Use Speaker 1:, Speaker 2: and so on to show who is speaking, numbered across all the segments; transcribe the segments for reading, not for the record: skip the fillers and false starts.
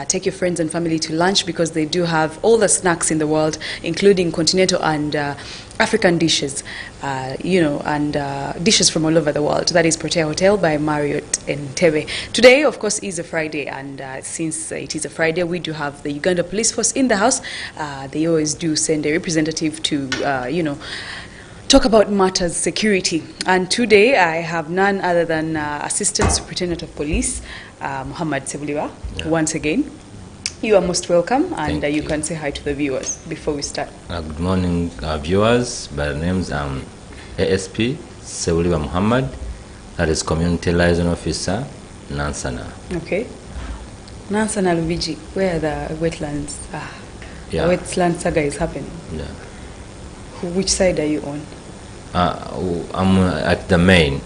Speaker 1: take your friends and family to lunch, because they do have all the snacks in the world, including continental and African dishes, and dishes from all over the world. That is Protea Hotel by Marriott in Tebe. Today, of course, is a Friday, and since it is a Friday, we do have the Uganda Police Force in the house. They always do send a representative to, talk about matters security. And today, I have none other than Assistant Superintendent of Police, Muhammad Ssebuliba, once again. You are most welcome, and you can say hi to the viewers before we start.
Speaker 2: Good morning, viewers. By the names, I'm ASP Ssebuliba Muhammad, that is Community Liaison Officer, Nansana.
Speaker 1: Okay. Nansana Lubiji, where the wetlands are. The wetland saga is happening.
Speaker 2: Yeah.
Speaker 1: Which side are you on?
Speaker 2: I'm at the main.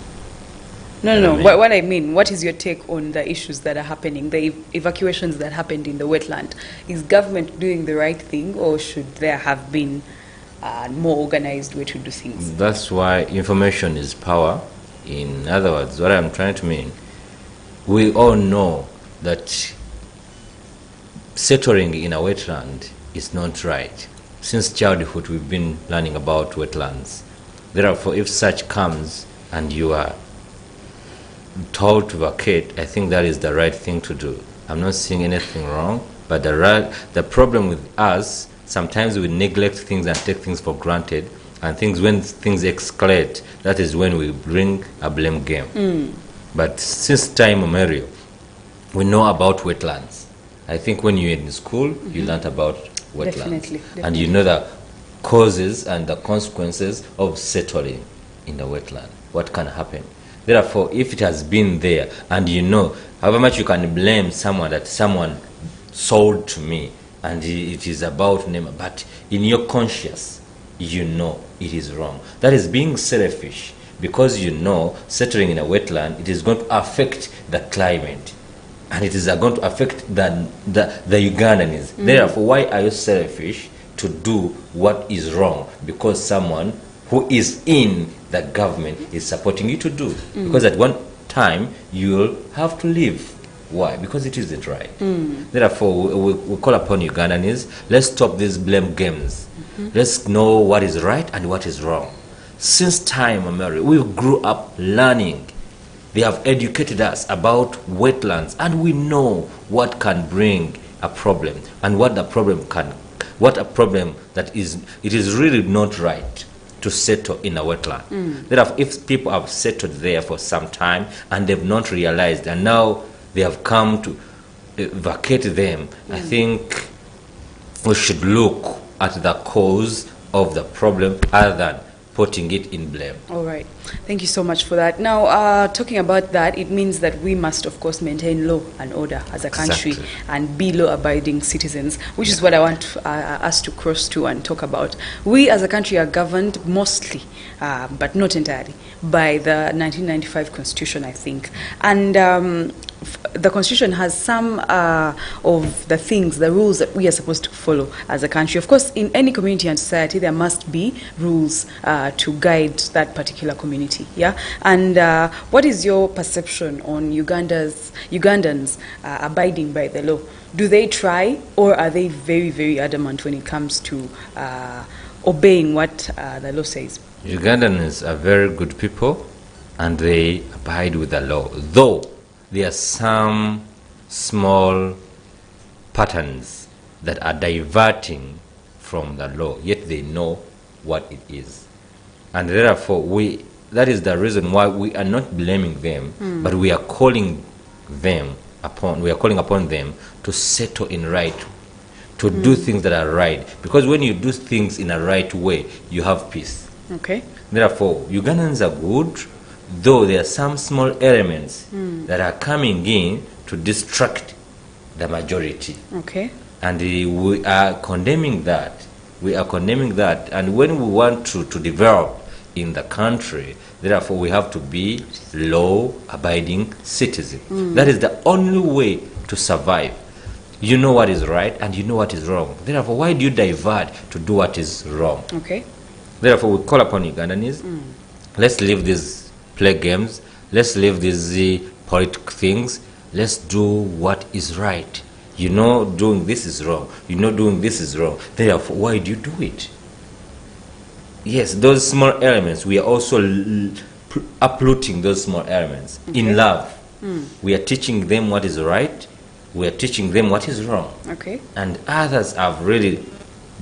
Speaker 1: No. What I mean, what is your take on the issues that are happening, the evacuations that happened in the wetland? Is government doing the right thing, or should there have been a more organized way to do things?
Speaker 2: That's why information is power. In other words, what I'm trying to mean, we all know that settling in a wetland is not right. Since childhood, we've been learning about wetlands. Therefore, if such comes and you are told to vacate, I think that is the right thing to do. I'm not seeing anything wrong, but the problem with us, sometimes we neglect things and take things for granted, and when things escalate, that is when we bring a blame game. But since time immemorial, we know about wetlands. I think when you're in school, you learned about wetlands.
Speaker 1: Definitely.
Speaker 2: And you know the causes and the consequences of settling in the wetland. What can happen? Therefore, if it has been there, and you know, however much you can blame someone that someone sold to me, and it is about name, but in your conscience, you know it is wrong. That is being selfish, because you know settling in a wetland, it is going to affect the climate, and it is going to affect the Ugandans. Therefore, why are you selfish to do what is wrong? Because someone who is in the government is supporting you to do. Because at one time, you'll have to leave. Why? Because it isn't right. Therefore, we call upon Ugandans, let's stop these blame games. Let's know what is right and what is wrong. Since time immemorial, we grew up learning. They have educated us about wetlands, and we know what can bring a problem, and what a problem that is, it is really not right to settle in a wetland. Therefore, if people have settled there for some time and they've not realized, and now they have come to vacate them, I think we should look at the cause of the problem other than putting it in blame.
Speaker 1: All right. Thank you so much for that. Now, talking about that, it means that we must, of course, maintain law and order as a country and be law-abiding citizens, which is what I want us to cross to and talk about. We as a country are governed mostly, but not entirely, by the 1995 Constitution, I think. And the Constitution has some of the things, the rules that we are supposed to follow as a country. Of course, in any community and society, there must be rules to guide that particular community. Yeah. And what is your perception on Ugandans abiding by the law? Do they try, or are they very, very adamant when it comes to obeying what the law says?
Speaker 2: Ugandans are very good people, and they abide with the law, though there are some small patterns that are diverting from the law, yet they know what it is. And therefore, that is the reason why we are not blaming them, but we are calling upon them to settle in right, to do things that are right. Because when you do things in a right way, you have peace.
Speaker 1: Okay.
Speaker 2: Therefore, Ugandans are good, though there are some small elements that are coming in to distract the majority.
Speaker 1: Okay.
Speaker 2: And we are condemning that. And when we want to develop in the country, therefore we have to be law-abiding citizens. That is the only way to survive. You know what is right and you know what is wrong. Therefore, why do you divert to do what is wrong?
Speaker 1: Okay.
Speaker 2: Therefore, we call upon Ugandans, let's leave these play games, let's leave these political things, let's do what is right. You know doing this is wrong. You know doing this is wrong. Therefore, why do you do it? Yes, those small elements, we are also uprooting those small elements in love. We are teaching them what is right. We are teaching them what is wrong.
Speaker 1: Okay.
Speaker 2: And others have really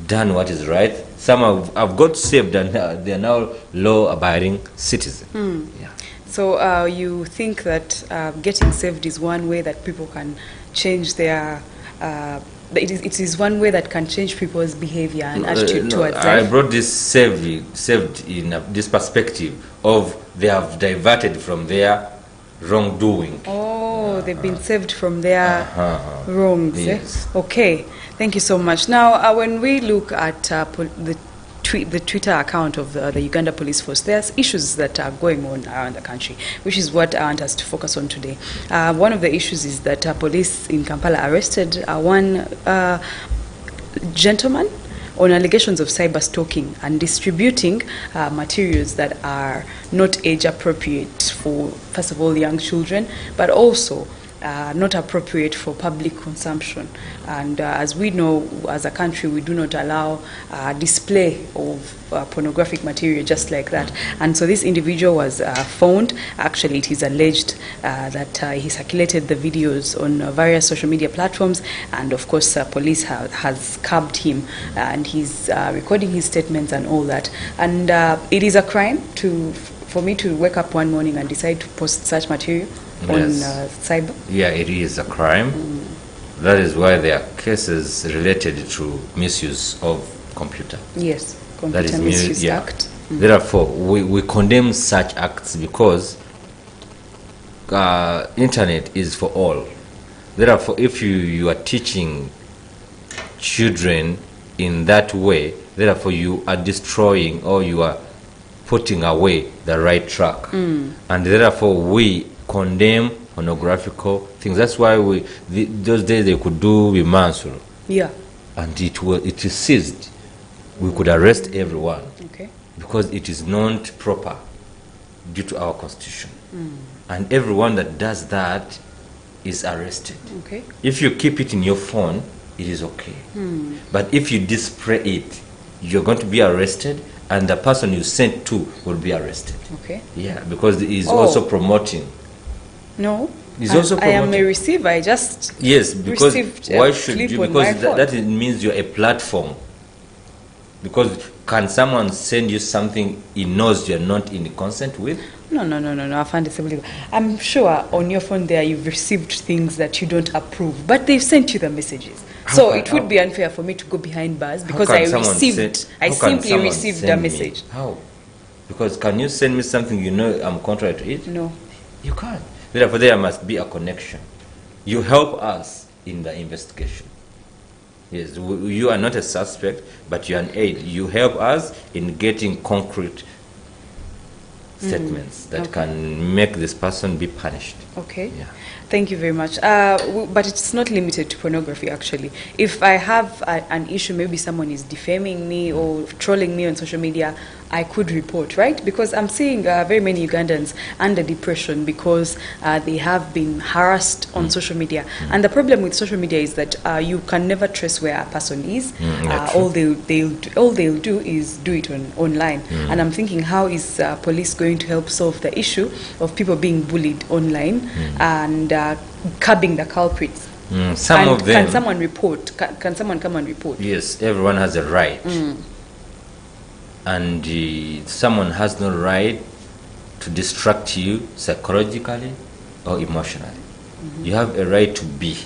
Speaker 2: done what is right. Some have got saved and they are now law-abiding citizens. Yeah.
Speaker 1: So you think that getting saved is one way that people can change their... it is one way that can change people's behavior and attitude towards life?
Speaker 2: I brought this saved in this perspective of they have diverted from their wrongdoing.
Speaker 1: Oh, they've been saved from their wrongs.
Speaker 2: Yes.
Speaker 1: Okay, thank you so much. Now, when we look at the Twitter account of the Uganda Police Force, there's issues that are going on around the country, which is what I want us to focus on today. One of the issues is that police in Kampala arrested one gentleman on allegations of cyber stalking and distributing materials that are not age appropriate for, first of all, young children, but also not appropriate for public consumption. And as we know, as a country, we do not allow display of pornographic material just like that. And so this individual was found. Actually, it is alleged that he circulated the videos on various social media platforms, and of course, police has curbed him, and he's recording his statements and all that. And it is a crime for me to wake up one morning and decide to post such material on cyber.
Speaker 2: Yeah, it is a crime. That is why there are cases related to misuse of computer.
Speaker 1: Yes, Computer Misuse Act.
Speaker 2: Therefore, we condemn such acts because internet is for all. Therefore, if you are teaching children in that way, therefore you are destroying or you are putting away the right track. And therefore we condemn pornographical things. That's why those days they could do with Mansur.
Speaker 1: Yeah.
Speaker 2: And it is seized. We could arrest everyone.
Speaker 1: Okay.
Speaker 2: Because it is not proper due to our constitution. And everyone that does that is arrested.
Speaker 1: Okay.
Speaker 2: If you keep it in your phone, it is okay. But if you display it, you're going to be arrested, and the person you sent to will be arrested.
Speaker 1: Okay.
Speaker 2: Yeah, because he's also promoting.
Speaker 1: No.
Speaker 2: He's also promoting.
Speaker 1: I am a receiver. I just
Speaker 2: because why should you? Because that means you're a platform. Because can someone send you something he knows you're not in consent with?
Speaker 1: No. I find Ssebuliba. I'm sure on your phone there you've received things that you don't approve, but they've sent you the messages. So it would be unfair for me to go behind bars because I simply received the message.
Speaker 2: How? Because can you send me something you know I'm contrary to it?
Speaker 1: No.
Speaker 2: You can't. Therefore, there must be a connection. You help us in the investigation. Yes, you are not a suspect, but you are an aid. You help us in getting concrete statements that can make this person be punished.
Speaker 1: Okay.
Speaker 2: Yeah.
Speaker 1: Thank you very much. But it's not limited to pornography, actually. If I have an issue, maybe someone is defaming me or trolling me on social media, I could report, right? Because I'm seeing very many Ugandans under depression because they have been harassed on social media. And the problem with social media is that you can never trace where a person is. All they'll do is do it online. And I'm thinking, how is police going to help solve the issue of people being bullied online and curbing the culprits?
Speaker 2: Some of them.
Speaker 1: Can someone report? Can someone come and report?
Speaker 2: Yes, everyone has a right. And someone has no right to distract you psychologically or emotionally. You have a right to be.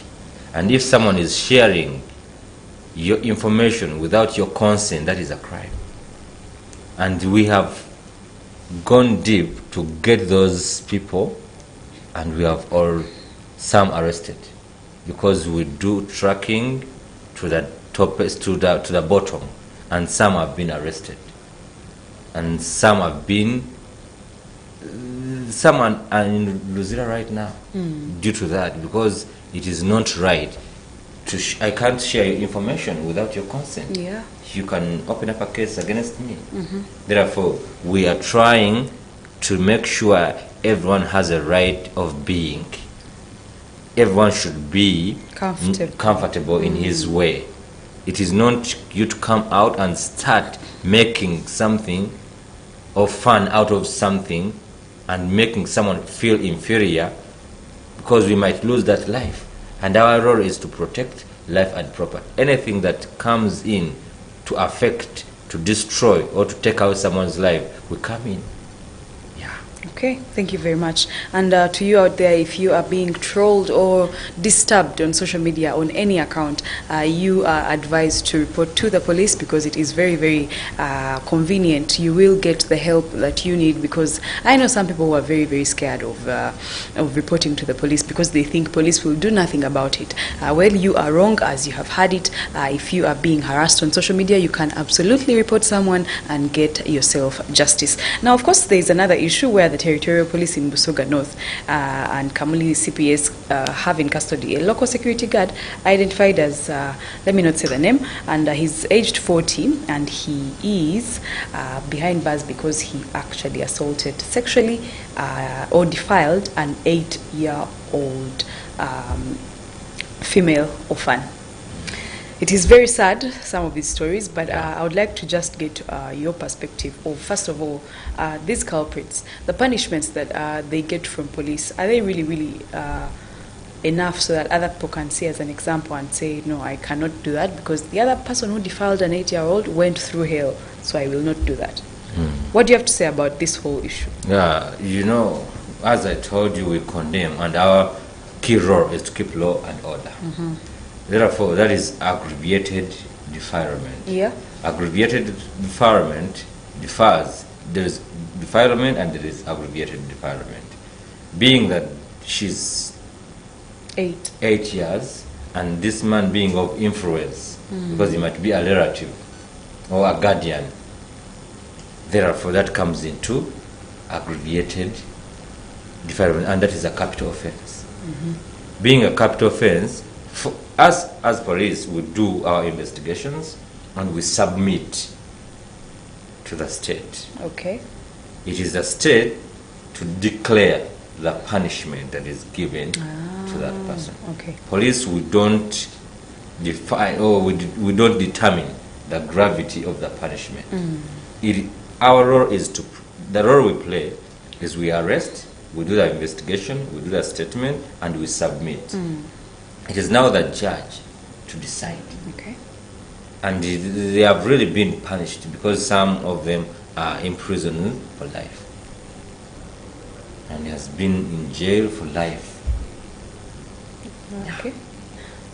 Speaker 2: And if someone is sharing your information without your consent, that is a crime. And we have gone deep to get those people, and we have some arrested because we do tracking to the top, to the bottom, and some have been arrested. And some are in Luzira right now due to that, because it is not right. I can't share your information without your consent.
Speaker 1: Yeah.
Speaker 2: You can open up a case against me. Therefore, we are trying to make sure everyone has a right of being. everyone should be
Speaker 1: comfortable
Speaker 2: in his way. It is not you to come out and start making something of fun out of something and making someone feel inferior, because we might lose that life. And our role is to protect life and property. Anything that comes in to affect, to destroy, or to take out someone's life, we come in.
Speaker 1: Okay, thank you very much. And to you out there, if you are being trolled or disturbed on social media on any account, you are advised to report to the police, because it is very, very convenient. You will get the help that you need, because I know some people who are very, very scared of reporting to the police because they think police will do nothing about it. Well, you are wrong, as you have had it. If you are being harassed on social media, you can absolutely report someone and get yourself justice. Now, of course, there is another issue where the Territorial Police in Busoga North and Kamuli CPS have in custody a local security guard identified as, let me not say the name, and he's aged 40, and he is behind bars because he actually assaulted sexually or defiled an 8-year-old female orphan. It is very sad, some of these stories, but I would like to just get your perspective of, first of all, these culprits, the punishments that they get from police. Are they really, really enough so that other people can see as an example and say, no, I cannot do that because the other person who defiled an 8-year-old went through hell, so I will not do that. What do you have to say about this whole issue?
Speaker 2: Yeah, you know, as I told you, we condemn, and our key role is to keep law and order. Therefore, that is aggravated defilement.
Speaker 1: Yeah.
Speaker 2: Aggravated defilement differs. There is defilement and there is aggravated defilement. Being that she's 8 years, and this man being of influence, because he might be a relative or a guardian. Therefore, that comes into aggravated defilement, and that is a capital offense. Being a capital offense, for us as police, we do our investigations and we submit to the state.
Speaker 1: Okay.
Speaker 2: It is the state to declare the punishment that is given to that person.
Speaker 1: Okay.
Speaker 2: Police, we don't define or we don't determine the gravity of the punishment. Our role is the role we play is we arrest, we do the investigation, we do the statement, and we submit. It is now the judge to decide.
Speaker 1: Okay.
Speaker 2: And they have really been punished because some of them are imprisoned for life. And he has been in jail for life.
Speaker 1: Okay.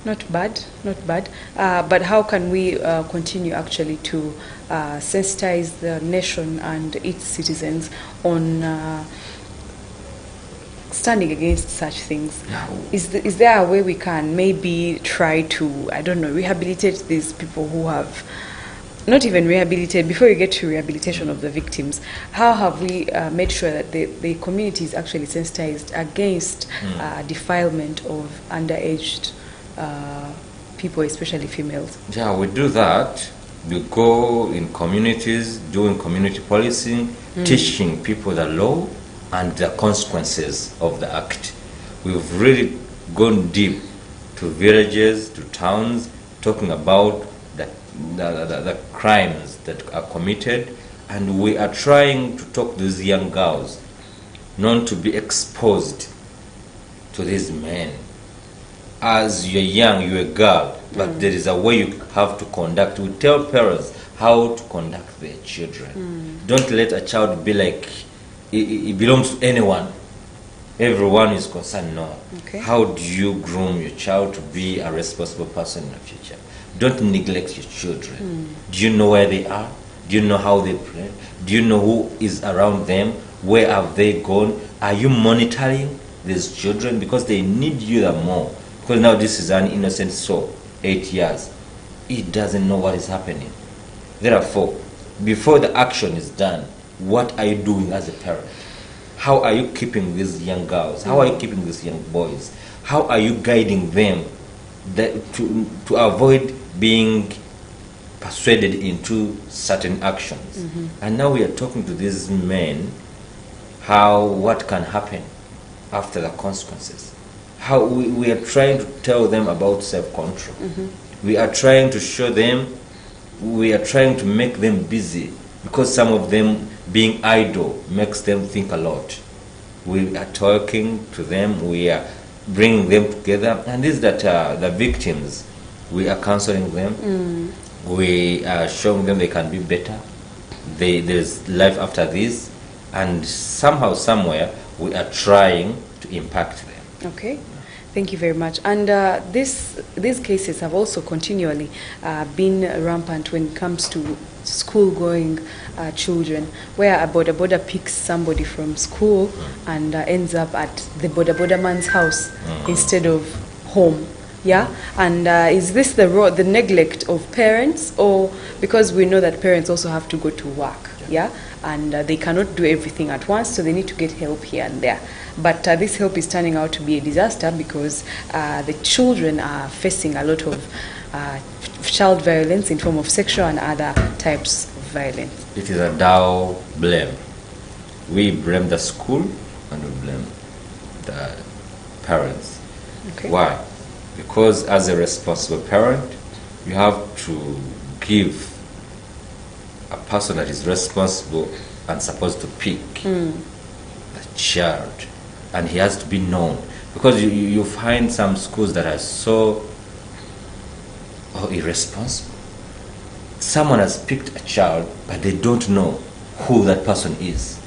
Speaker 1: Not bad, not bad. But how can we continue actually to sensitize the nation and its citizens on standing against such things? Is there a way we can maybe try to, I don't know, rehabilitate these people who have not even rehabilitated? Before you get to rehabilitation of the victims, how have we made sure that the community is actually sensitized against defilement of underaged people, especially females?
Speaker 2: Yeah, we do that. We go in communities, doing community policing, teaching people the law and the consequences of the act. We've really gone deep to villages, to towns, talking about the crimes that are committed, and we are trying to talk to these young girls not to be exposed to these men. As you're young, you're a girl, but there is a way you have to conduct. We tell parents how to conduct their children. Don't let a child be like it belongs to anyone. Everyone is concerned. No.
Speaker 1: Okay.
Speaker 2: How do you groom your child to be a responsible person in the future? Don't neglect your children. Do you know where they are? Do you know how they play? Do you know who is around them? Where have they gone? Are you monitoring these children? Because they need you the more. Because now this is an innocent soul, 8 years. He doesn't know what is happening. Therefore, before the action is done, what are you doing as a parent? How are you keeping these young girls? How are you keeping these young boys? How are you guiding them to avoid being persuaded into certain actions? And now we are talking to these men what can happen after the consequences. how we are trying to tell them about self-control. We are trying to show them, we are trying to make them busy, because some of them being idle makes them think a lot. We are talking to them, we are bringing them together, and these that are the victims, we are counseling them, we are showing them they can be better, there's life after this, and somehow, somewhere, we are trying to impact them.
Speaker 1: Okay. Thank you very much. And these cases have also continually been rampant when it comes to school-going children, where a boda picks somebody from school and ends up at the boda man's house instead of home. Yeah, and is this the neglect of parents, or because we know that parents also have to go to work? Yeah, and they cannot do everything at once, so they need to get help here and there. But this help is turning out to be a disaster because the children are facing a lot of child violence in form of sexual and other types of violence.
Speaker 2: It is a double blame. We blame the school and we blame the parents.
Speaker 1: Okay.
Speaker 2: Why? Because as a responsible parent, you have to give a person that is responsible and supposed to pick the child, and he has to be known, because you find some schools that are so irresponsible. Someone has picked a child, but they don't know who that person is.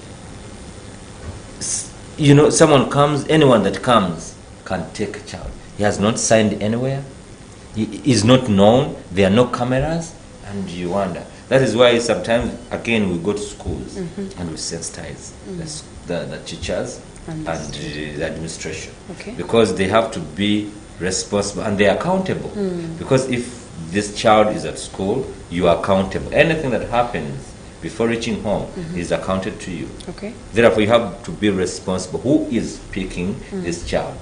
Speaker 2: You know, someone comes, anyone that comes can take a child. He has not signed anywhere. He is not known. There are no cameras, and you wonder. That is why sometimes, again, we go to schools and we sensitize the teachers and the administration.
Speaker 1: Okay.
Speaker 2: Because they have to be responsible and they are accountable. Because if this child is at school, you are accountable. Anything that happens before reaching home is accounted to you.
Speaker 1: Okay.
Speaker 2: Therefore, you have to be responsible. Who is picking this child?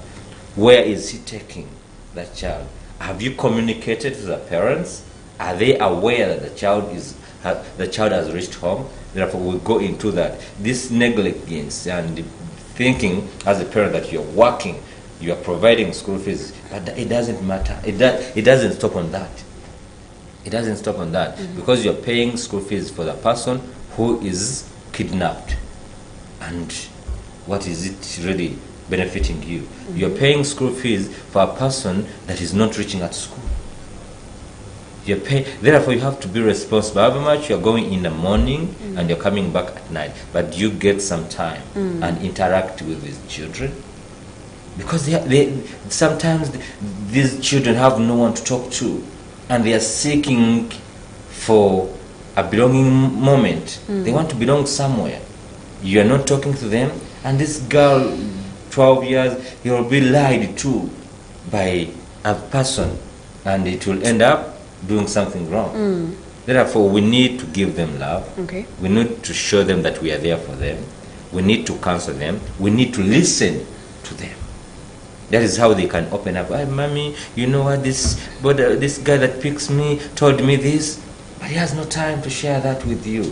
Speaker 2: Where is he taking that child? Have you communicated to the parents? Are they aware that the child has reached home? Therefore, we go into that. This negligence and thinking as a parent that you're working, you are providing school fees, but it doesn't matter. It doesn't stop on that. It doesn't stop on that because you're paying school fees for the person who is kidnapped. And what is it really benefiting you? You're paying school fees for a person that is not reaching at school. Therefore, you have to be responsible. However much you're going in the morning and you're coming back at night, but you get some time and interact with these children. Because sometimes these children have no one to talk to, and they are seeking for a belonging moment. They want to belong somewhere. You are not talking to them, and this girl, 12 years, he will be lied to by a person, and it will end up doing something wrong. Therefore, we need to give them love.
Speaker 1: Okay.
Speaker 2: We need to show them that we are there for them. We need to counsel them. We need to listen to them. That is how they can open up. Hey, mommy, you know what? This guy that picks me told me this, but he has no time to share that with you.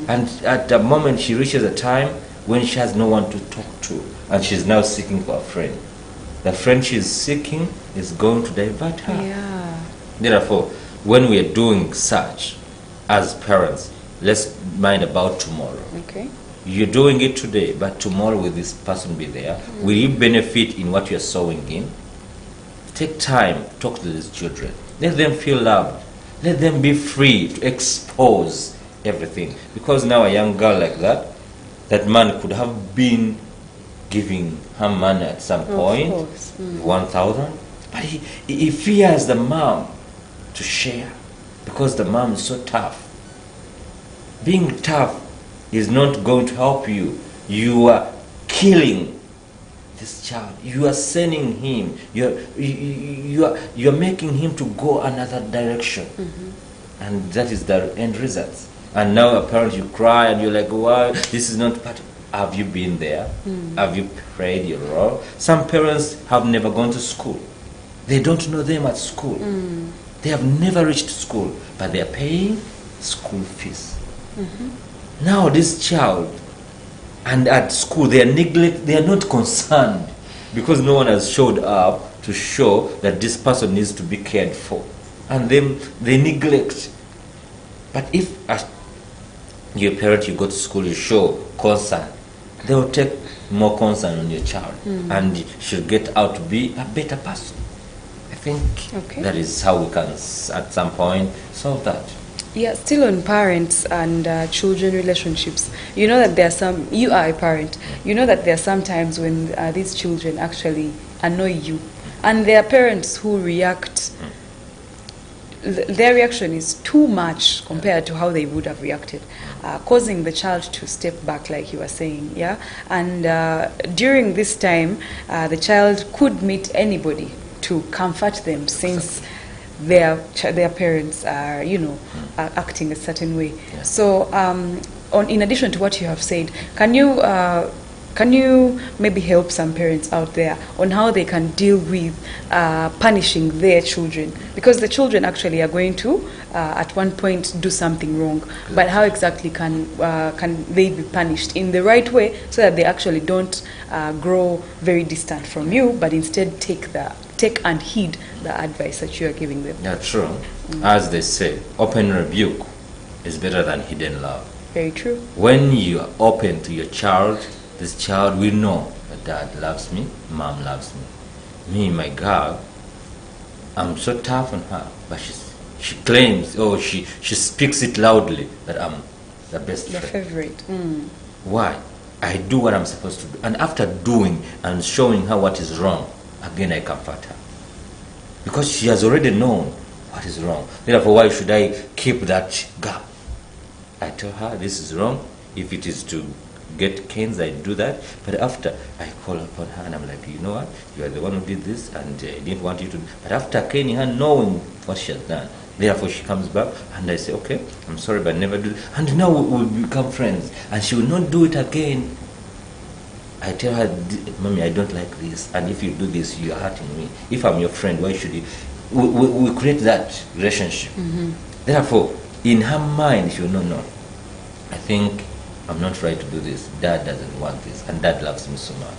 Speaker 2: And at the moment she reaches a time when she has no one to talk to, and she's now seeking for a friend. The friend she's seeking is going to divert her.
Speaker 1: Yeah.
Speaker 2: Therefore, when we are doing such as parents, let's mind about tomorrow.
Speaker 1: Okay.
Speaker 2: You're doing it today, but tomorrow will this person be there? Will you benefit in what you're sowing in? Take time, talk to these children. Let them feel loved. Let them be free to expose everything. Because now a young girl like that, that man could have been giving her money at some point, 1,000, but he fears the mom to share because the mom is so tough. Being tough is not going to help you. You are killing this child. You are sending him. You are making him to go another direction, and that is the end result. And now apparently you cry and you're like, "Why? This is not part." Have you been there? Have you played your role? Some parents have never gone to school. They don't know them at school. They have never reached school, but they are paying school fees. Now this child, and at school they are not concerned because no one has showed up to show that this person needs to be cared for. And then they neglect. But if as your parent, you go to school, you show concern, they will take more concern on your child and she'll get out to be a better person. I think that is how we can, at some point, solve that.
Speaker 1: Yeah, still on parents and children relationships. You know that there are some, you are a parent, you know that there are some times when these children actually annoy you. And there are parents who react, their reaction is too much compared to how they would have reacted, causing the child to step back, like you were saying, yeah? And during this time, the child could meet anybody to comfort them, since their parents are, you know, are acting a certain way.
Speaker 2: Yeah.
Speaker 1: So, in addition to what you have said, can you maybe help some parents out there on how they can deal with punishing their children? Because the children actually are going to, at one point, do something wrong. But how exactly can they be punished in the right way so that they actually don't grow very distant from you, but instead take and heed the advice that you are giving them?
Speaker 2: Yeah, true. As they say, open rebuke is better than hidden love.
Speaker 1: Very true.
Speaker 2: When you are open to your child, this child will know that dad loves me, mom loves me. Me, my girl, I'm so tough on her, but she claims, or she speaks it loudly, that I'm the best friend.
Speaker 1: The favorite.
Speaker 2: Why? I do what I'm supposed to do. And after doing and showing her what is wrong, again I comfort her. Because she has already known what is wrong. Therefore, why should I keep that gap? I tell her this is wrong. If it is to get canes, I do that. But after, I call upon her and I'm like, you know what? You are the one who did this and I didn't want you to. But after caning her, knowing what she has done, therefore she comes back and I say, okay, I'm sorry, but never do it. And now we'll become friends. And she will not do it again. I tell her, Mommy, I don't like this. And if you do this, you are hurting me. If I'm your friend, why should you? We create that relationship. Therefore, in her mind, she will know, no, I think I'm not right to do this. Dad doesn't want this. And Dad loves me so much.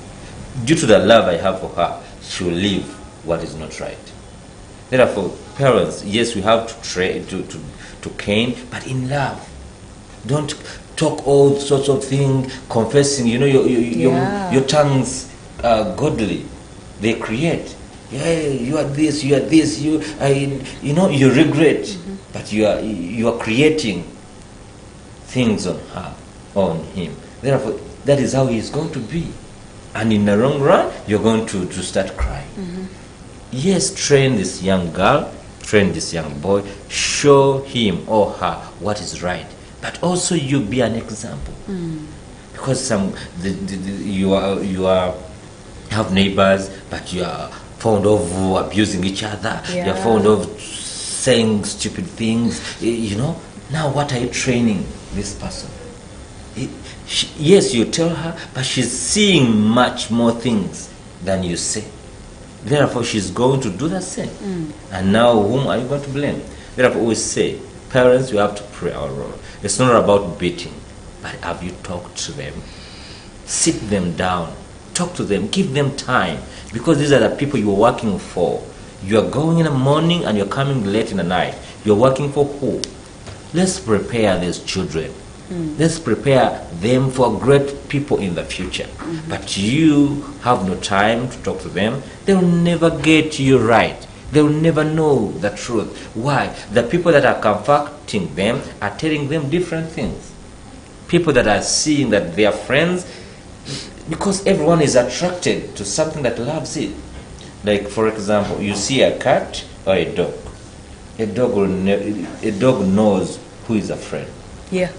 Speaker 2: Due to the love I have for her, she will leave what is not right. Therefore, parents, yes, we have to cane, but in love. Don't talk all sorts of things, confessing. You know, your tongues are godly. They create. Yeah, you are this, you are this. You regret, but you are creating things on her, on him. Therefore, that is how he is going to be. And in the long run, you're going to start crying. Yes, train this young girl, train this young boy, show him or her what is right. But also you be an example. Because you have neighbors, but you are fond of abusing each other.
Speaker 1: Yeah.
Speaker 2: You are fond of saying stupid things. You know, now what are you training this person? Yes, you tell her, but she's seeing much more things than you say. Therefore, she's going to do the same. And now, whom are you going to blame? Therefore, we say, parents, we have to play our role. It's not about beating, but have you talked to them? Sit them down. Talk to them. Give them time. Because these are the people you're working for. You're going in the morning and you're coming late in the night. You're working for who? Let's prepare these children. Let's prepare them for great people in the future. But you have no time to talk to them. They'll never get you right. They'll never know the truth. Why? The people that are comforting them are telling them different things. People that are seeing that they are friends, because everyone is attracted to something that loves it. Like, for example, you see a cat or a dog. A dog knows who is a friend.
Speaker 1: Yeah.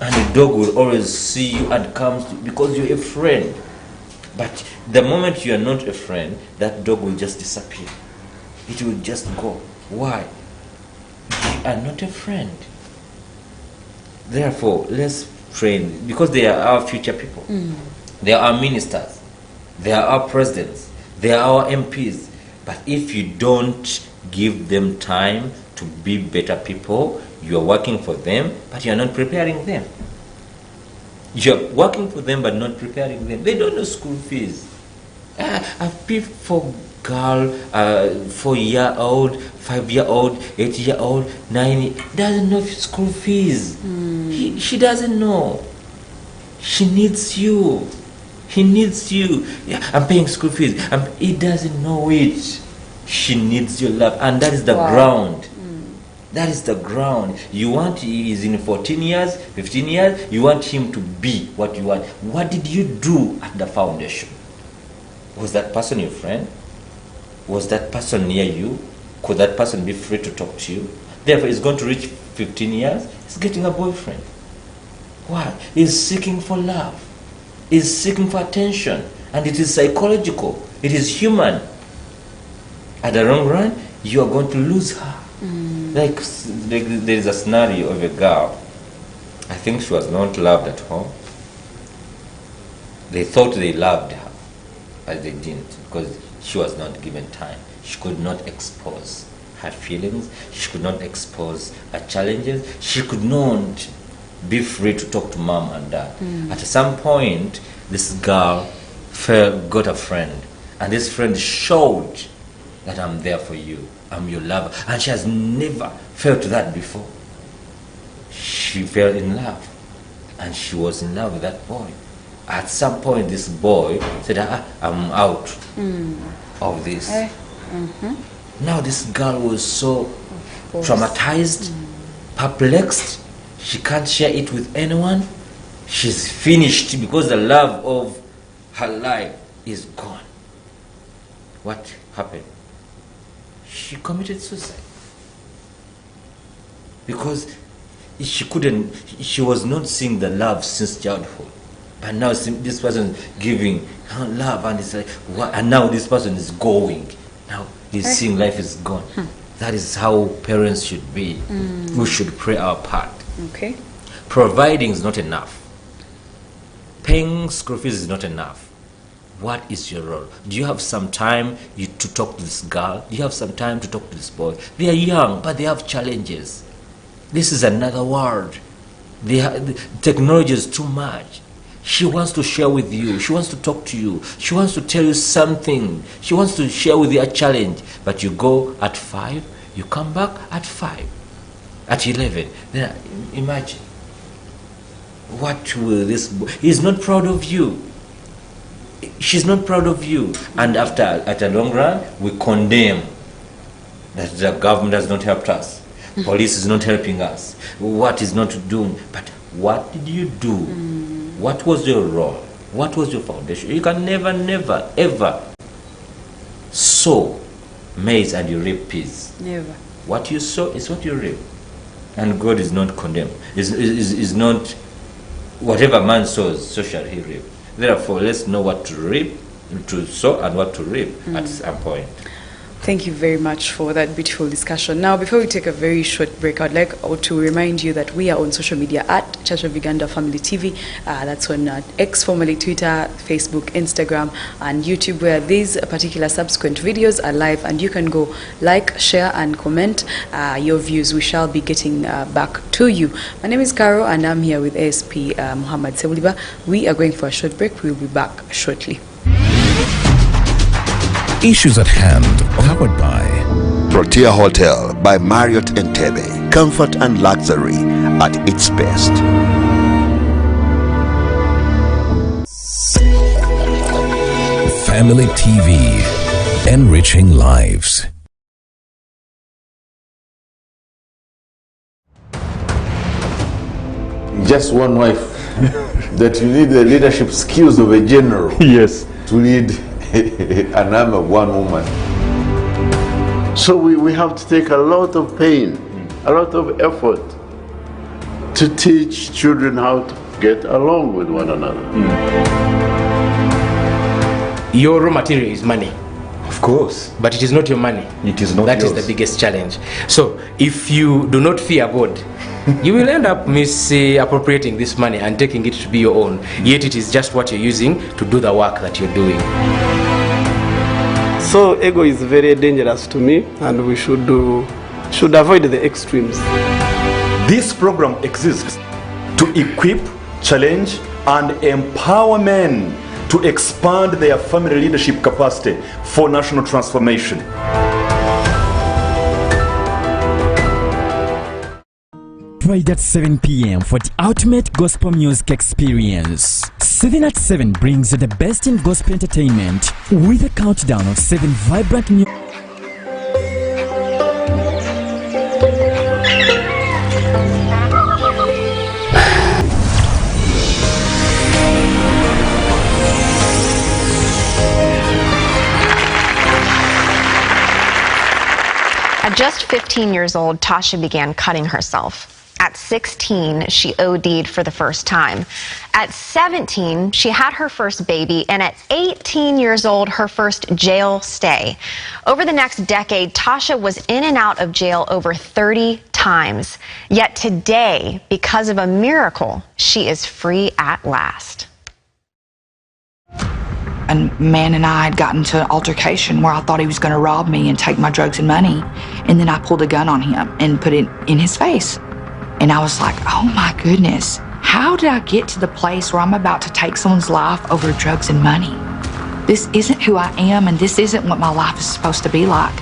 Speaker 2: And a dog will always see you and comes to, because you're a friend. But the moment you are not a friend, that dog will just disappear. It will just go. Why? You are not a friend. Therefore, let's train, because they are our future people. They are our ministers. They are our presidents. They are our MPs. But if you don't give them time to be better people, you are working for them, but you are not preparing them. You are working for them, but not preparing them. They don't know school fees. I pay for girl, 4-year-old, 5-year-old, 8-year-old, 9, doesn't know school fees. She doesn't know. She needs you. He needs you. Yeah, I'm paying school fees. He doesn't know it. She needs your love, and that is the ground. That is the ground. You want, he's in 14 years, 15 years, you want him to be what you want. What did you do at the foundation? Was that person your friend? Was that person near you? Could that person be free to talk to you? Therefore, he's going to reach 15 years, he's getting a boyfriend. Why? He's seeking for love. He's seeking for attention. And it is psychological. It is human. At the long run, you are going to lose her. Like there is a scenario of a girl. I think she was not loved at home. They thought they loved her, but they didn't, because she was not given time. She could not expose her feelings. She could not expose her challenges. She could not be free to talk to mom and dad. At some point, this girl got a friend, and this friend showed that I'm there for you. I'm your lover. And she has never felt that before. She fell in love. And she was in love with that boy. At some point, this boy said, I'm out of this. Now this girl was so traumatized, perplexed. She can't share it with anyone. She's finished because the love of her life is gone. What happened? She committed suicide because she was not seeing the love since childhood, but now this person is giving her love, and it's like what? And now this person is going. Now he's seeing life is gone. That is how parents should be. We should play our part.
Speaker 1: Okay.
Speaker 2: Providing is not enough. Paying school fees is not enough. What is your role? Do you have some time to talk to this girl? Do you have some time to talk to this boy? They are young, but they have challenges. This is another world. The technology is too much. She wants to share with you. She wants to talk to you. She wants to tell you something. She wants to share with you a challenge. But you go at 5, you come back at 5, at 11. Then imagine. What will this boy? He's not proud of you. She's not proud of you. And after, at a long run, we condemn that the government has not helped us. Police is not helping us. What is not doing? But what did you do? What was your role? What was your foundation? You can never, ever sow maize and you reap peas.
Speaker 1: Never.
Speaker 2: What you sow is what you reap. And God is not condemned. Is not whatever man sows, so shall he reap. Therefore, let's know what to reap, to sow, and what to reap at some point.
Speaker 1: Thank you very much for that beautiful discussion. Now, before we take a very short break, I'd like to remind you that we are on social media at Church of Uganda Family TV. That's on X, formerly Twitter, Facebook, Instagram, and YouTube, where these particular subsequent videos are live, and you can go like, share, and comment your views. We shall be getting back to you. My name is Caro, and I'm here with ASP Muhammad Ssebuliba. We are going for a short break. We'll be back shortly.
Speaker 3: Issues at hand, powered by
Speaker 4: Protea Hotel by Marriott Entebbe. Comfort and luxury at its best.
Speaker 3: Family TV, enriching lives.
Speaker 5: Just one wife. That you need the leadership skills of a general.
Speaker 6: Yes.
Speaker 5: To lead an army of one woman.
Speaker 6: So we have to take a lot of pain, a lot of effort to teach children how to get along with one another.
Speaker 7: Your raw material is money.
Speaker 5: Of course.
Speaker 7: But it is not your money.
Speaker 5: It is not
Speaker 7: That
Speaker 5: yours.
Speaker 7: is the biggest challenge. So if you do not fear God, you will end up misappropriating this money and taking it to be your own. Yet it is just what you're using to do the work that you're doing.
Speaker 8: So ego is very dangerous to me, and we should avoid the extremes.
Speaker 9: This program exists to equip, challenge, and empower men to expand their family leadership capacity for national transformation.
Speaker 10: Friday at 7 p.m. for the ultimate gospel music experience. 7 at 7 brings you the best in gospel entertainment with a countdown of 7 vibrant new.
Speaker 11: At just 15 years old, Tasha began cutting herself. At 16, she OD'd for the first time. At 17, she had her first baby, and at 18 years old, her first jail stay. Over the next decade, Tasha was in and out of jail over 30 times. Yet today, because of a miracle, she is free at last.
Speaker 12: A man and I had gotten into an altercation where I thought he was going to rob me and take my drugs and money. And then I pulled a gun on him and put it in his face. And I was like, oh my goodness, how did I get to the place where I'm about to take someone's life over drugs and money? This isn't who I am, and this isn't what my life is supposed to be like.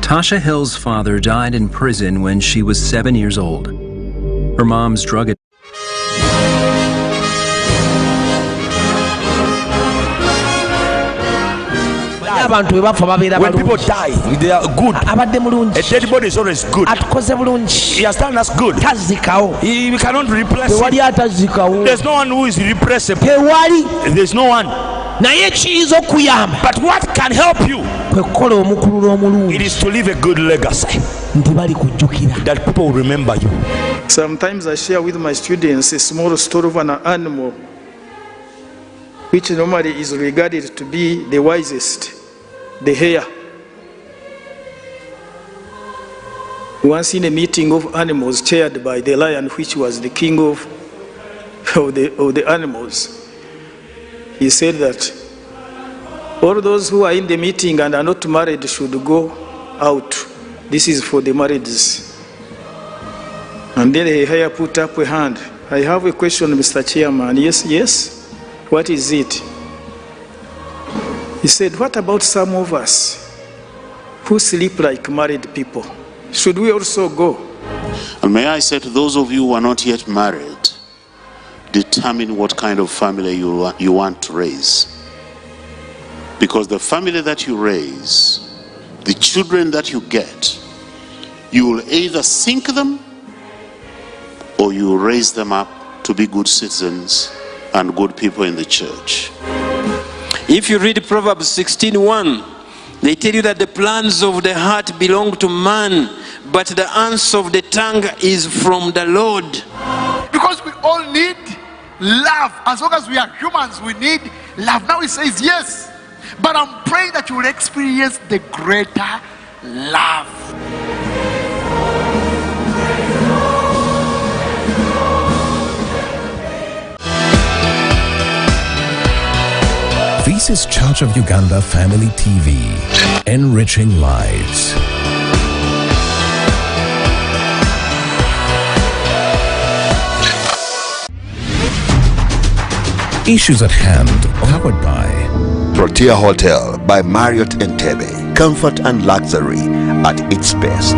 Speaker 13: Tasha Hill's father died in prison when she was 7 years old. Her mom's drug addiction.
Speaker 14: When people die, they are good. A dead body is always good. He has done us good. We cannot replace him. There's no one who is replaceable. There's no one. But what can help you? It is to leave a good legacy that people will remember you.
Speaker 15: Sometimes I share with my students a small story of an animal which normally is regarded to be the wisest. The hare. Once in a meeting of animals chaired by the lion, which was the king of the animals, he said that all those who are in the meeting and are not married should go out. This is for the marrieds. And then the hare put up a hand. I have a question, Mr. Chairman. Yes. What is it? He said, what about some of us who sleep like married people? Should we also go?
Speaker 16: And may I say to those of you who are not yet married, determine what kind of family you want to raise. Because the family that you raise, the children that you get, you will either sink them or you will raise them up to be good citizens and good people in the church.
Speaker 17: If you read Proverbs 16:1, they tell you that the plans of the heart belong to man, but the answer of the tongue is from the Lord.
Speaker 18: Because we all need love. As long as we are humans, we need love. Now he says yes, but I'm praying that you will experience the greater love.
Speaker 3: This is Church of Uganda Family TV, enriching lives. Issues at hand, powered by
Speaker 4: Protea Hotel by Marriott Entebbe. Comfort and luxury at its best.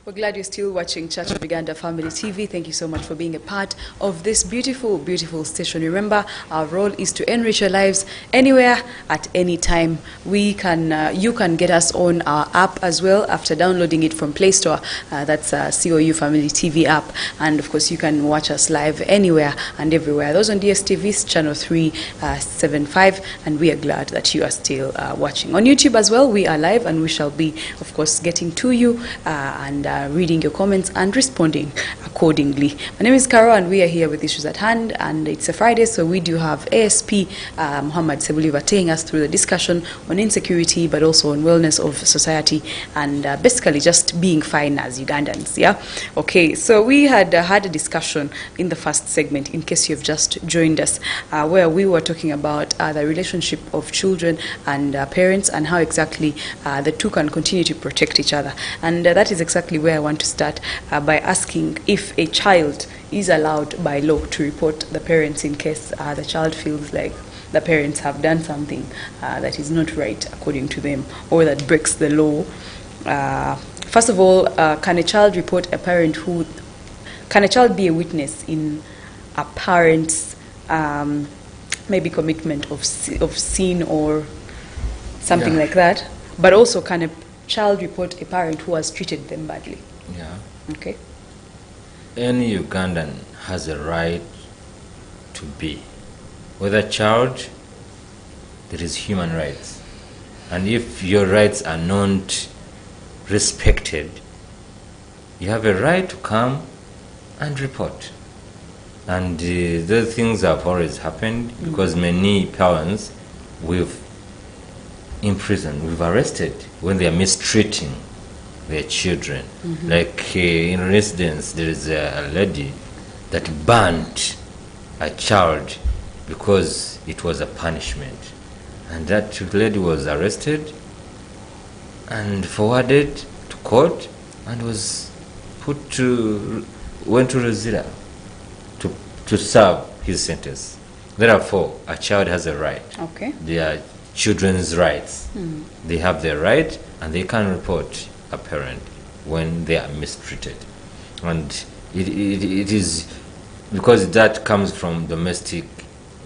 Speaker 1: We're glad you're still watching Church of Uganda Family TV. Thank you so much for being a part of this beautiful, beautiful station. Remember, our role is to enrich your lives anywhere, at any time. You can get us on our app as well after downloading it from Play Store. That's COU Family TV app. And of course, you can watch us live anywhere and everywhere. Those on DSTV's channel 375. And we are glad that you are still watching. On YouTube as well, we are live, and we shall be, of course, getting to you and reading your comments and responding accordingly. My name is Carol, and we are here with issues at hand, and it's a Friday, so we do have ASP Muhammad Ssebuliba taking us through the discussion on insecurity, but also on wellness of society, and basically just being fine as Ugandans. Yeah. Okay. So we had had a discussion in the first segment, in case you've just joined us, where we were talking about the relationship of children and parents, and how exactly the two can continue to protect each other, and that is exactly where I want to start by asking if a child is allowed by law to report the parents in case the child feels like the parents have done something that is not right according to them, or that breaks the law. First of all, can a child report a parent who... Can a child be a witness in a parent's maybe commitment of sin or something like that? But also, can a child report a parent who has treated them badly?
Speaker 2: Yeah.
Speaker 1: Okay.
Speaker 2: Any Ugandan has a right to be. With a child, there is human rights. And if your rights are not respected, you have a right to come and report. And those things have always happened because many parents we've imprisoned, we've arrested when they are mistreating their children. Like in residence, there is a lady that burnt a child because it was a punishment. And that lady was arrested and forwarded to court and was went to Rosira to serve his sentence. Therefore, a child has a right.
Speaker 1: Okay.
Speaker 2: They are children's rights. They have their right and they can report a parent when they are mistreated. And it is because that comes from domestic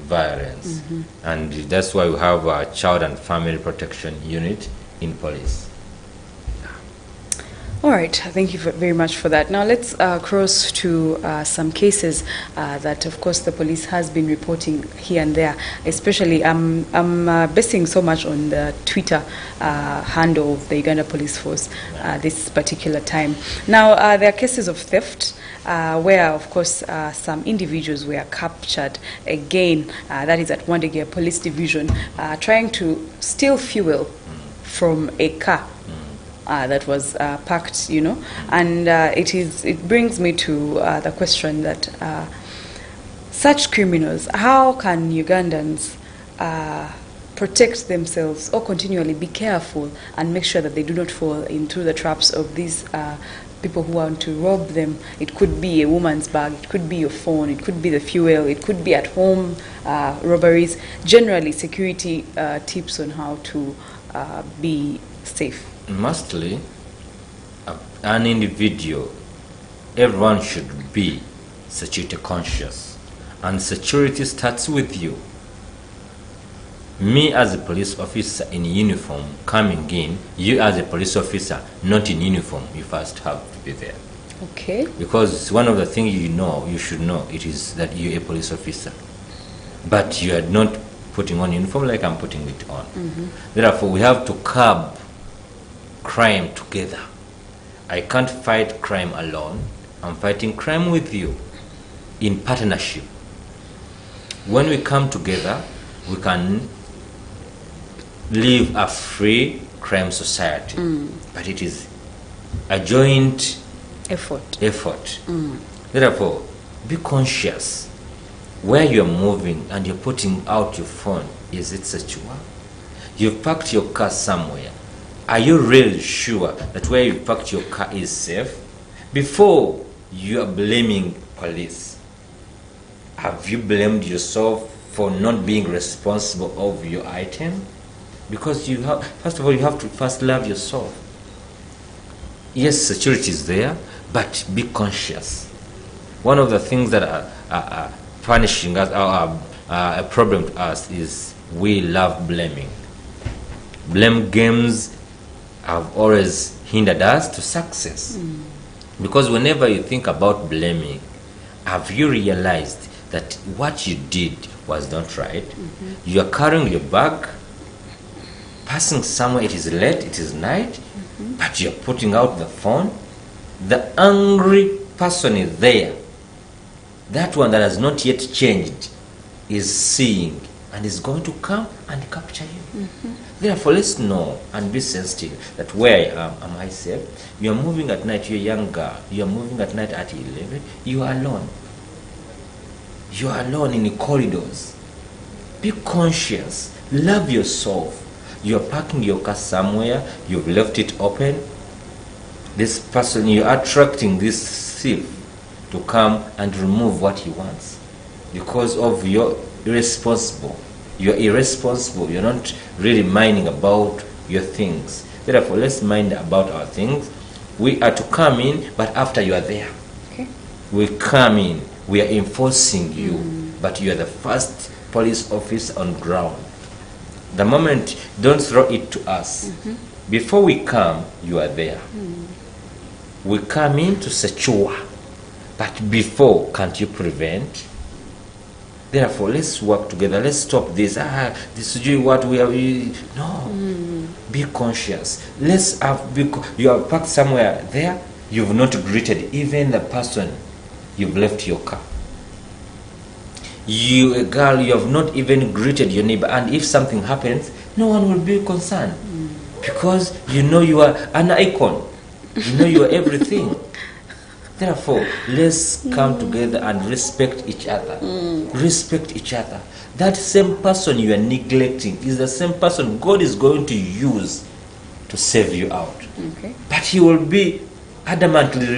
Speaker 2: violence. And that's why we have a child and family protection unit in police.
Speaker 1: All right, thank you very much for that. Now let's cross to some cases that, of course, the police has been reporting here and there. Especially, I'm basing so much on the Twitter handle of the Uganda Police Force this particular time. Now, there are cases of theft where, of course, some individuals were captured again. That is at Wandegear Police Division, trying to steal fuel from a car that was packed, and it brings me to the question that such criminals, how can Ugandans protect themselves or continually be careful and make sure that they do not fall into the traps of these people who want to rob them? It could be a woman's bag, it could be your phone, it could be the fuel, it could be at home robberies. Generally, security tips on how to be safe.
Speaker 2: Mostly, an individual, everyone should be security conscious, and security starts with you. Me as a police officer in uniform coming in, you as a police officer not in uniform, you first have to be there.
Speaker 1: Okay.
Speaker 2: Because one of the things you should know, it is that you're a police officer, but you are not putting on uniform like I'm putting it on. Therefore, we have to curb crime together. I can't fight crime alone. I'm fighting crime with you in partnership. When we come together, we can live a free crime society. But it is a joint effort. Therefore, be conscious where you're moving and you're putting out your phone. Is it secure? You've parked your car somewhere. Are you really sure that where you parked your car is safe? Before you are blaming police, have you blamed yourself for not being responsible of your item? Because you have, first of all, you have to first love yourself. Yes, security is there, but be conscious. One of the things that are punishing us, a problem to us, is we love blaming. Blame games have always hindered us to success. Because whenever you think about blaming, have you realized that what you did was not right? You are carrying your bag, passing somewhere, it is late, it is night, but you're putting out the phone. The angry person is there. That one that has not yet changed is seeing and is going to come and capture you. Therefore, let's know and be sensitive that where I am I safe? You are moving at night, you're a young girl, you are moving at night at 11, you are alone. You are alone in the corridors. Be conscious, love yourself. You are parking your car somewhere, you've left it open. this person, you're attracting this thief to come and remove what he wants because of your irresponsible. You're irresponsible. You're not really minding about your things. Therefore, let's mind about our things. We are to come in, but after you are there.
Speaker 1: Okay.
Speaker 2: We come in. We are enforcing you, but you are the first police officer on ground. The moment, don't throw it to us. Before we come, you are there. We come in to secure, but before, can't you prevent? Therefore, let's work together. Let's stop this. This is what we are. No. Be conscious. Let's have. You are parked somewhere there. You've not greeted even the person you've left your car. You, a girl, you have not even greeted your neighbor. And if something happens, no one will be concerned because you know you are an icon. You know you are everything. Therefore, let's come together and respect each other. Respect each other. That same person you are neglecting is the same person God is going to use to save you out.
Speaker 1: Okay.
Speaker 2: But he will be adamantly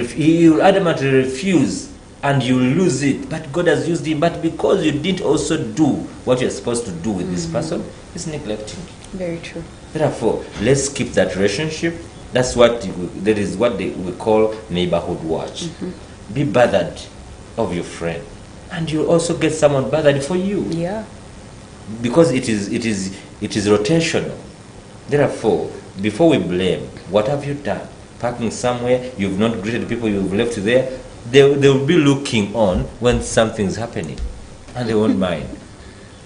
Speaker 2: refuse, and you will lose it. But God has used him. But because you didn't also do what you're supposed to do with this person, he's neglecting.
Speaker 1: Very true.
Speaker 2: Therefore, let's keep that relationship. That is what we call neighborhood watch. Be bothered of your friend, and you'll also get someone bothered for you.
Speaker 1: Yeah.
Speaker 2: Because it is rotational. Therefore, before we blame, what have you done? Parking somewhere, you've not greeted people you've left there. They will be looking on when something's happening, and they won't mind.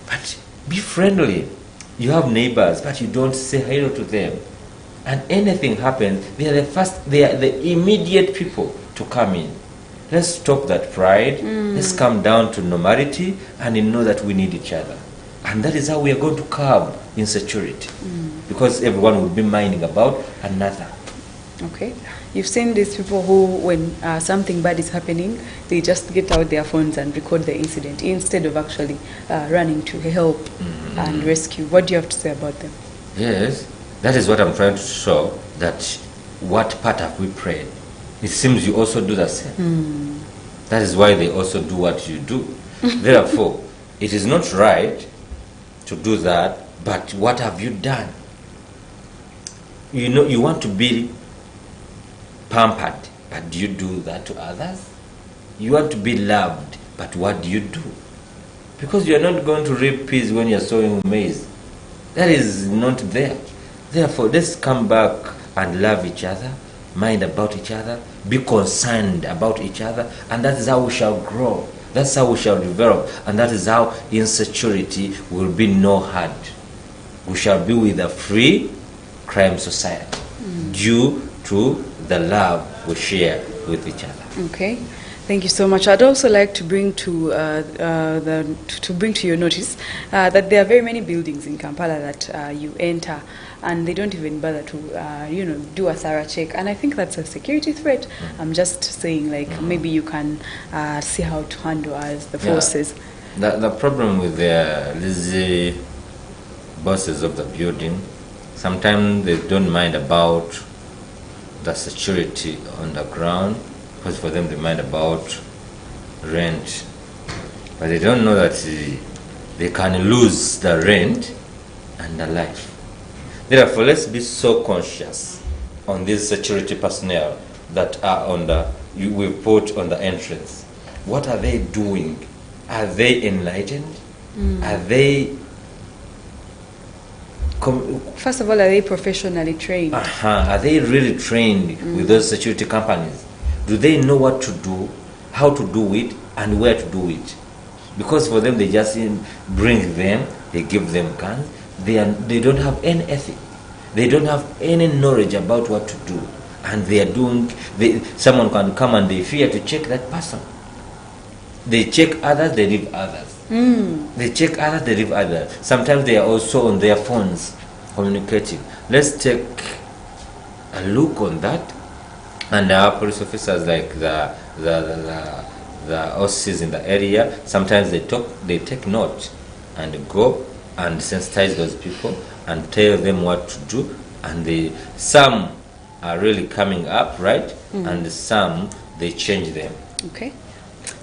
Speaker 2: But be friendly. You have neighbors, but you don't say hello to them. And anything happens, they are the immediate people to come in. Let's stop that pride. Let's come down to normality and know that we need each other. And that is how we are going to curb insecurity. Because everyone will be minding about another.
Speaker 1: Okay. You've seen these people who, when something bad is happening, they just get out their phones and record the incident instead of actually running to help and rescue. What do you have to say about them?
Speaker 2: Yes. That is what I'm trying to show, that what part have we prayed? It seems you also do the same. That is why they also do what you do. Therefore, it is not right to do that, but what have you done? You know, you want to be pampered, but do you do that to others? You want to be loved, but what do you do? Because you are not going to reap peas when you are sowing maize. That is not there. Therefore, let's come back and love each other, mind about each other, be concerned about each other, and that is how we shall grow. That's how we shall develop, and that is how insecurity will be no had. We shall be with a free crime society due to the love we share with each other.
Speaker 1: Okay. Thank you so much. I'd also like to bring to your notice that there are very many buildings in Kampala that you enter, and they don't even bother to do a thorough check. And I think that's a security threat. I'm just saying, like, maybe you can see how to handle as the forces.
Speaker 2: The problem with the lazy bosses of the building, sometimes they don't mind about the security on the ground. Because for them they mind about rent, but they don't know that they can lose the rent and the life. Therefore, let's be so conscious on these security personnel that are on we put on the entrance. What are they doing? Are they enlightened? Are they
Speaker 1: first of all, are they professionally trained?
Speaker 2: Are they really trained with those security companies? Do they know what to do, how to do it, and where to do it? Because for them, they just bring them, they give them guns. They don't have any ethic. They don't have any knowledge about what to do, and they are doing. Someone can come and they fear to check that person. They check others, they leave others. They check others, they leave others. Sometimes they are also on their phones communicating. Let's take a look on that. And our police officers, like the OCs in the area, sometimes they take note and go and sensitize those people and tell them what to do. And some are really coming up, right? And some, they change them.
Speaker 1: Okay.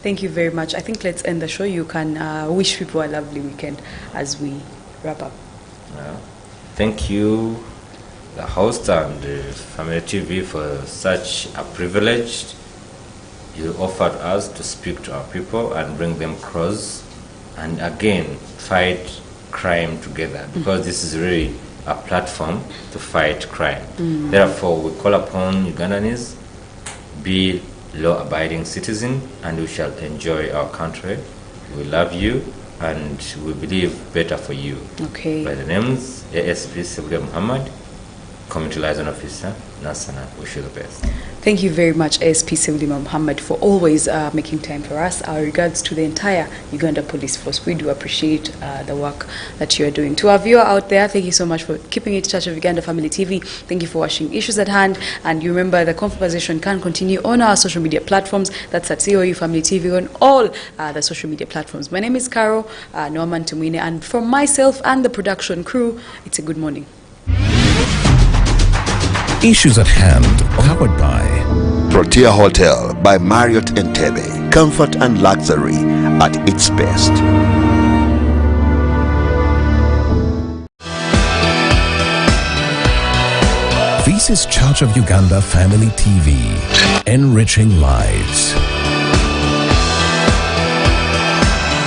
Speaker 1: Thank you very much. I think let's end the show. You can wish people a lovely weekend as we wrap up.
Speaker 2: Thank you, the host and Family TV, for such a privilege you offered us to speak to our people and bring them close and again fight crime together, because this is really a platform to fight crime. Therefore, we call upon Ugandans, be law-abiding citizen, and we shall enjoy our country. We love you and we believe better for you.
Speaker 1: Okay.
Speaker 2: By the names ASP Ssebuliba Muhammad, Community Liaison Officer, Nansana. Wish you the best.
Speaker 1: Thank you very much, ASP Ssebuliba Muhammad, for always making time for us. Our regards to the entire Uganda Police Force. We do appreciate the work that you are doing. To our viewer out there, thank you so much for keeping it Church of Uganda Family TV. Thank you for watching Issues at Hand. And you remember the conversation can continue on our social media platforms. That's at COU Family TV on all the social media platforms. My name is Carol Norman Tumwine, and from myself and the production crew, it's a good morning.
Speaker 3: Issues at Hand, powered by
Speaker 4: Protea Hotel by Marriott Entebbe. Comfort and luxury at its best.
Speaker 3: This is Church of Uganda Family TV, enriching lives.